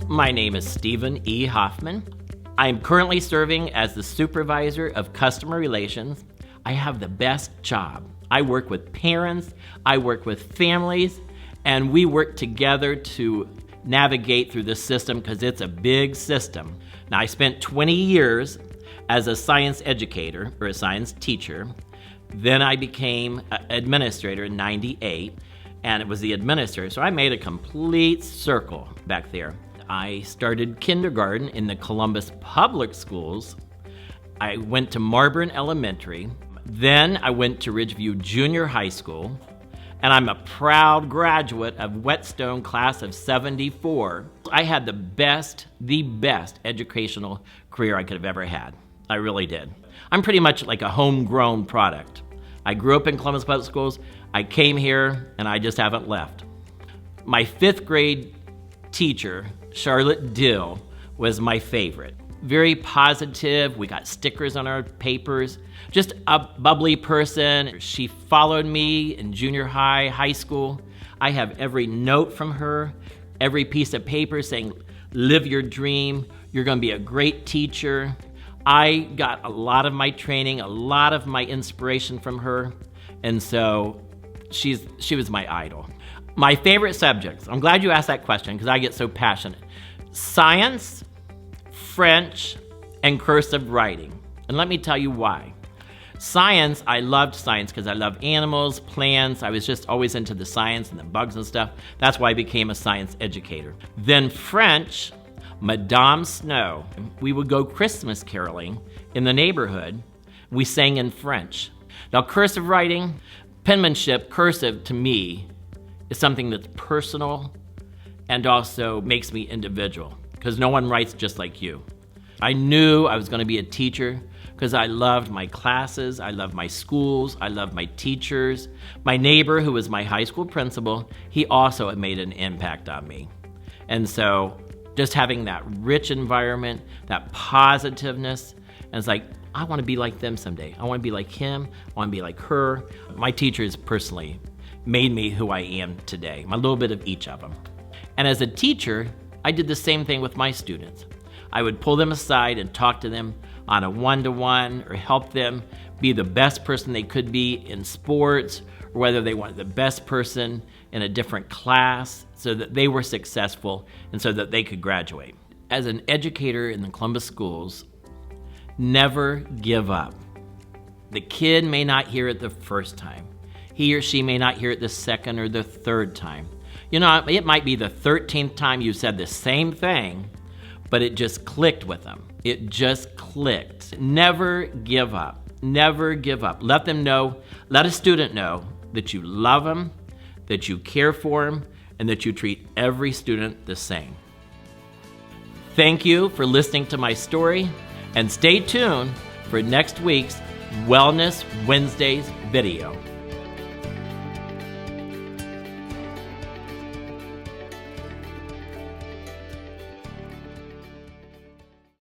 My name is Stephen E. Hoffman. I am currently serving as the Supervisor of Customer Relations. I have the best job. I work with parents, I work with families, and we work together to navigate through the system because it's a big system. Now, I spent 20 years as a science educator or a science teacher. Then I became an administrator in '98, and it was the administrator. So I made a complete circle back there. I started kindergarten in the Columbus Public Schools. I went to Marburn Elementary. Then I went to Ridgeview Junior High School, and I'm a proud graduate of Whetstone class of '74. I had the best educational career I could have ever had. I really did. I'm pretty much like a homegrown product. I grew up in Columbus Public Schools. I came here, and I just haven't left. My 5th grade teacher, Charlotte Dill, was my favorite. Very positive. We got stickers on our papers. Just a bubbly person. She followed me in junior high, high school. I have every note from her, every piece of paper saying, live your dream. You're going to be a great teacher. I got a lot of my training, a lot of my inspiration from her. And so she was my idol. My favorite subjects, I'm glad you asked that question because I get so passionate. Science, French, and cursive writing. And let me tell you why. Science, I loved science because I love animals, plants. I was just always into the science and the bugs and stuff. That's why I became a science educator. Then French, Madame Snow. We would go Christmas caroling in the neighborhood. We sang in French. Now, cursive writing, penmanship, cursive to me is something that's personal and also makes me individual because no one writes just like you. I knew I was going to be a teacher because I loved my classes, I loved my schools, I loved my teachers. My neighbor, who was my high school principal, he also had made an impact on me. And so just having that rich environment, that positiveness, and it's like, I want to be like them someday. I want to be like him, I want to be like her. My teachers personally made me who I am today, a little bit of each of them. And as a teacher, I did the same thing with my students. I would pull them aside and talk to them on a one-to-one or help them be the best person they could be in sports, or whether they wanted the best person in a different class so that they were successful and so that they could graduate. As an educator in the Columbus schools, never give up. The kid may not hear it the first time. He or she may not hear it the second or the third time. You know, it might be the 13th time you said the same thing, but it just clicked with them. It just clicked. Never give up. Never give up. Let them know, let a student know that you love them, that you care for them, and that you treat every student the same. Thank you for listening to my story, and stay tuned for next week's Wellness Wednesdays video.